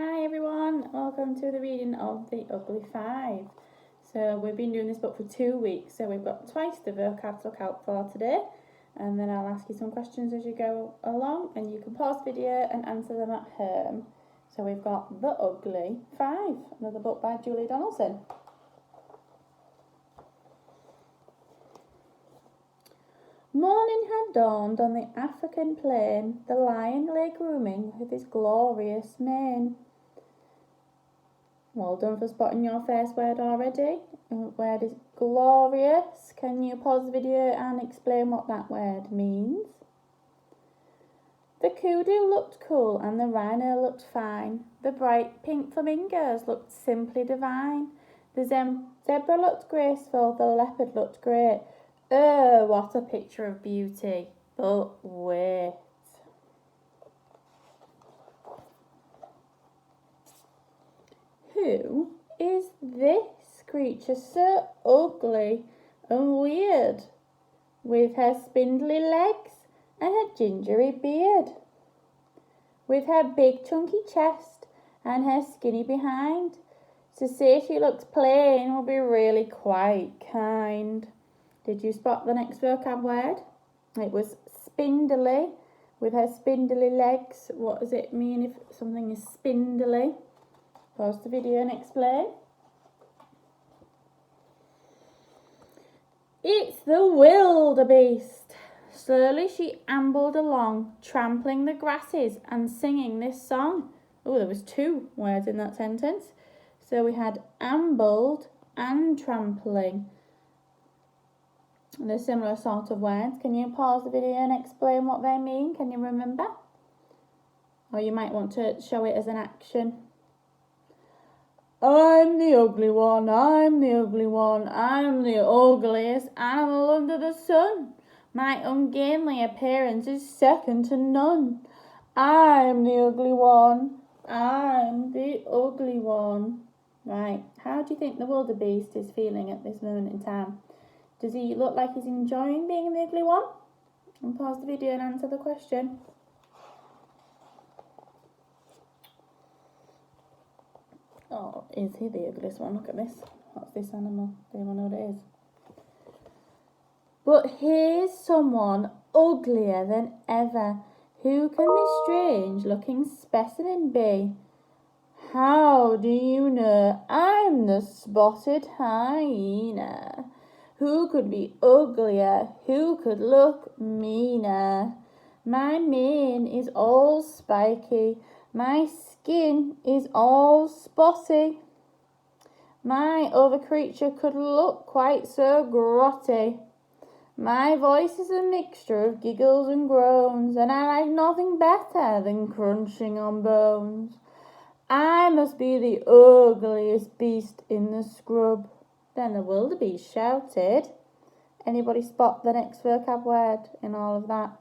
Hi everyone, welcome to the reading of The Ugly Five. So we've been doing this book for 2 weeks, so we've got twice the vocab to look out for today, and then I'll ask you some questions as you go along, and you can pause the video and answer them at home. So we've got The Ugly Five, another book by Julie Donaldson. Morning had dawned on the African plain. The lion lay grooming with his glorious mane. Well done for spotting your first word already. Word is glorious. Can you pause the video and explain what that word means? The kudu looked cool and the rhino looked fine. The bright pink flamingos looked simply divine. The zebra looked graceful, the leopard looked great. Oh, what a picture of beauty. But wait. Who is this creature so ugly and weird, with her spindly legs and her gingery beard, with her big chunky chest and her skinny behind? To say she looks plain would be really quite kind. Did you spot the next vocab word? It was spindly, with her spindly legs. What does it mean if something is spindly? Pause the video and explain. It's the wildebeest. Slowly she ambled along, trampling the grasses and singing this song. Oh, there was 2 words in that sentence. So we had ambled and trampling. They're similar sort of words. Can you pause the video and explain what they mean? Can you remember? Or you might want to show it as an action. I'm the ugly one, I'm the ugly one, I'm the ugliest animal under the sun. My ungainly appearance is second to none. I'm the ugly one, I'm the ugly one. Right, how do you think the wildebeest is feeling at this moment in time? Does he look like he's enjoying being the ugly one? And pause the video and answer the question. Oh, is he the ugliest one? Look at this. What's this animal? Do anyone know what it is? But here's someone uglier than ever. Who can this strange looking specimen be? How do you know I'm the spotted hyena? Who could be uglier? Who could look meaner? My mane is all spiky. My skin is all spotty. My other creature could look quite so grotty. My voice is a mixture of giggles and groans, and I like nothing better than crunching on bones. I must be the ugliest beast in the scrub. Then the wildebeest shouted. Anybody spot the next vocab word in all of that?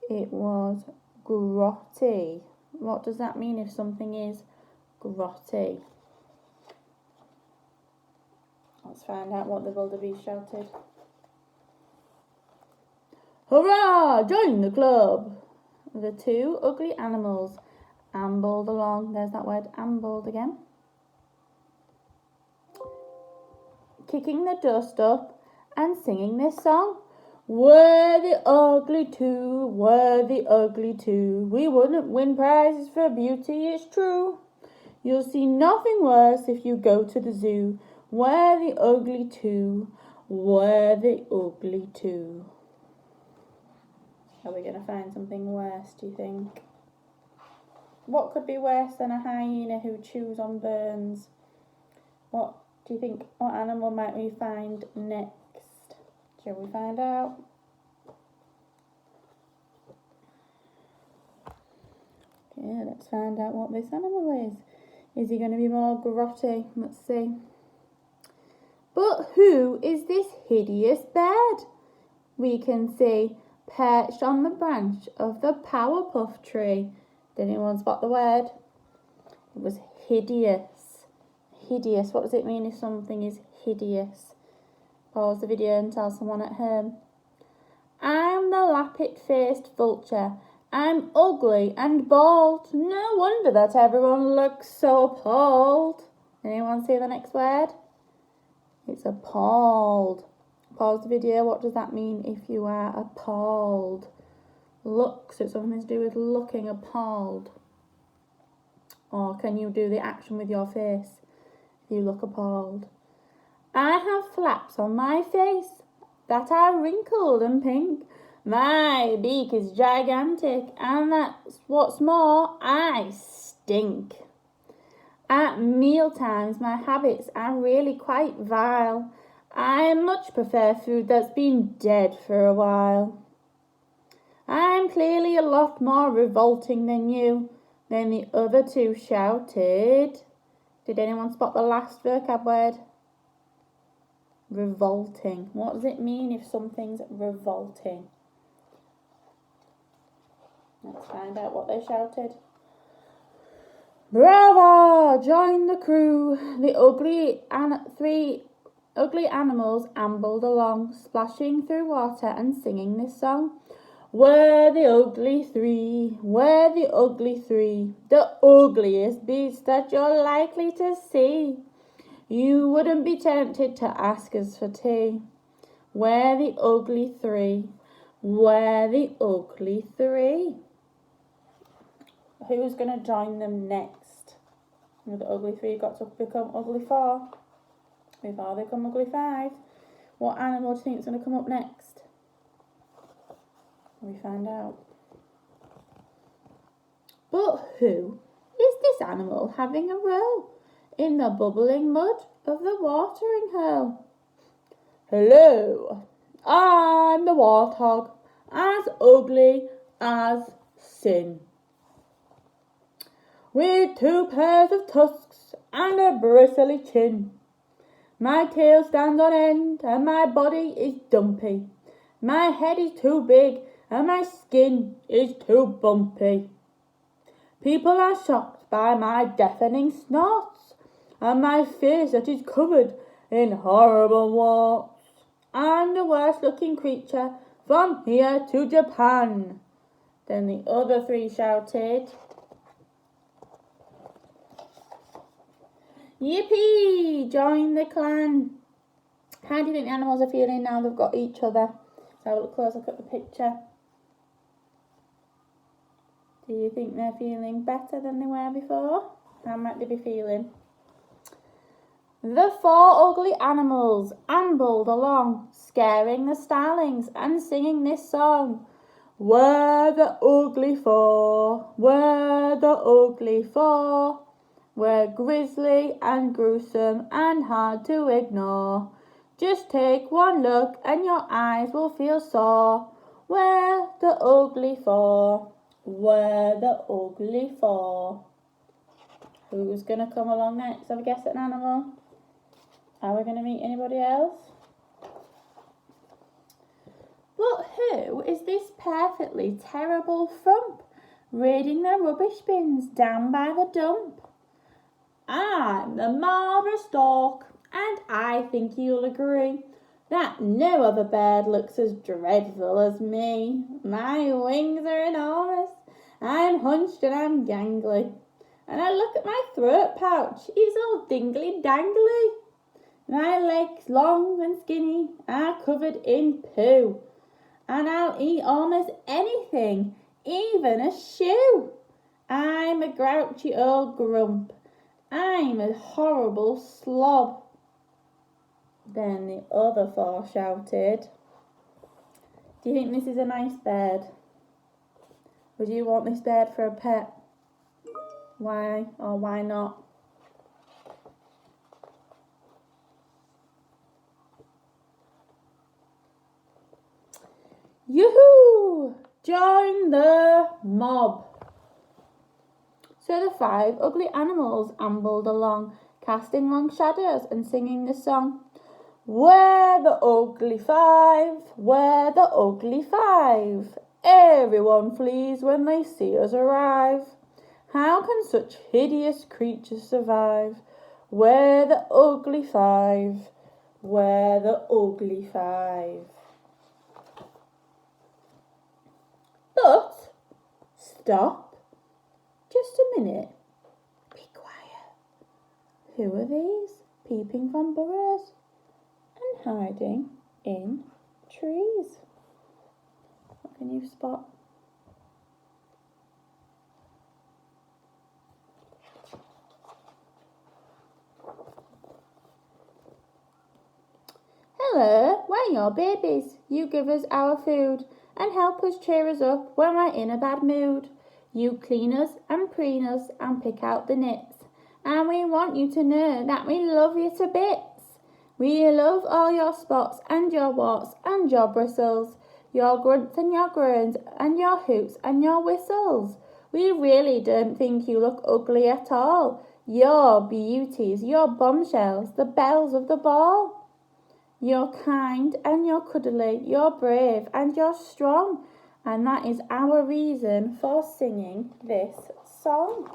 It was grotty. What does that mean if something is grotty? Let's find out what the wildebeest shouted. Hurrah! Join the club! The 2 ugly animals ambled along. There's that word, ambled again. Kicking the dust up and singing this song. We're the ugly 2, we're the ugly 2. We wouldn't win prizes for beauty, it's true. You'll see nothing worse if you go to the zoo. We're the ugly 2, we're the ugly 2. Are we going to find something worse, do you think? What could be worse than a hyena who chews on bones? What do you think? What animal might we find next? Shall we find out? Okay, let's find out what this animal is. Is he going to be more grotty? Let's see. But who is this hideous bird? We can see perched on the branch of the Powerpuff tree. Did anyone spot the word? It was hideous. Hideous. What does it mean if something is hideous? Pause the video and tell someone at home. I'm the lappet-faced vulture, I'm ugly and bald. No wonder that everyone looks so appalled. Anyone see the next word? It's appalled. Pause the video. What does that mean if you are appalled? Look, so it's something to do with looking appalled. Or can you do the action with your face if you look appalled? I have flaps on my face that are wrinkled and pink. My beak is gigantic, and that's what's more, I stink. At mealtimes, my habits are really quite vile. I much prefer food that's been dead for a while. I'm clearly a lot more revolting than you. Then the other two shouted. Did anyone spot the last vocab word? Revolting. What does it mean if something's revolting? Let's find out what they shouted. Bravo! Join the crew. The three ugly animals ambled along, splashing through water and singing this song. We're the ugly three, we're the ugly three, the ugliest beasts that you're likely to see. You wouldn't be tempted to ask us for tea. We're the ugly three, we're the ugly three. Who's going to join them next? The ugly three got to become ugly four. Before they become ugly five. What animal do you think is going to come up next? We find out. But who is this animal having a row in the bubbling mud of the watering hole? Hello, I'm the warthog, as ugly as sin. With 2 pairs of tusks and a bristly chin. My tail stands on end and my body is dumpy. My head is too big and my skin is too bumpy. People are shocked by my deafening snorts and my face that is covered in horrible warts. I'm the worst looking creature from here to Japan. Then the other three shouted. Yippee! Join the clan. How do you think the animals are feeling now they've got each other? Let's have a close look at the picture. Do you think they're feeling better than they were before? How might they be feeling? The 4 ugly animals ambled along, scaring the starlings and singing this song. We're the ugly 4, we're the ugly 4. We're grisly and gruesome and hard to ignore. Just take one look and your eyes will feel sore. We're the ugly 4. We're the ugly 4. Who's going to come along next? Have a guess at an animal? Are we going to meet anybody else? But who is this perfectly terrible frump raiding the rubbish bins down by the dump? I'm the marble stork, and I think you'll agree that no other bird looks as dreadful as me. My wings are enormous, I'm hunched and I'm gangly, and I look at my throat pouch, it's all dingly dangly. My legs, long and skinny, are covered in poo, and I'll eat almost anything, even a shoe. I'm a grouchy old grump. I'm a horrible slob. Then the other 4 shouted. Do you think this is a nice bird? Would you want this bird for a pet? Why or why not? Yoo-hoo! Join the mob. So the 5 ugly animals ambled along, casting long shadows and singing the song. We're the ugly 5, we're the ugly 5. Everyone flees when they see us arrive. How can such hideous creatures survive? We're the ugly 5, we're the ugly 5. But Stop. Just a minute. Be quiet. Who are these? Peeping from burrows and hiding in trees. What can you spot? Hello, we're your babies. You give us our food and help us cheer us up when we're in a bad mood. You clean us and preen us and pick out the nits. And we want you to know that we love you to bits. We love all your spots and your warts and your bristles, your grunts and your groans and your hoots and your whistles. We really don't think you look ugly at all. You're beauties, you're bombshells, the belles of the ball. You're kind and you're cuddly, you're brave and you're strong. And that is our reason for singing this song.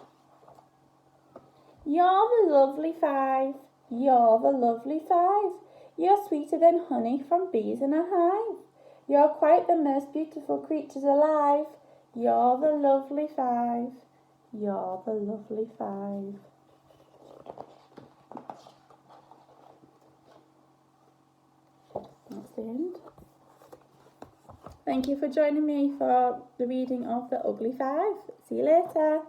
You're the lovely five, you're the lovely five. You're sweeter than honey from bees in a hive. You're quite the most beautiful creatures alive. You're the lovely five, you're the lovely five. That's the end. Thank you for joining me for the reading of The Ugly Five. See you later.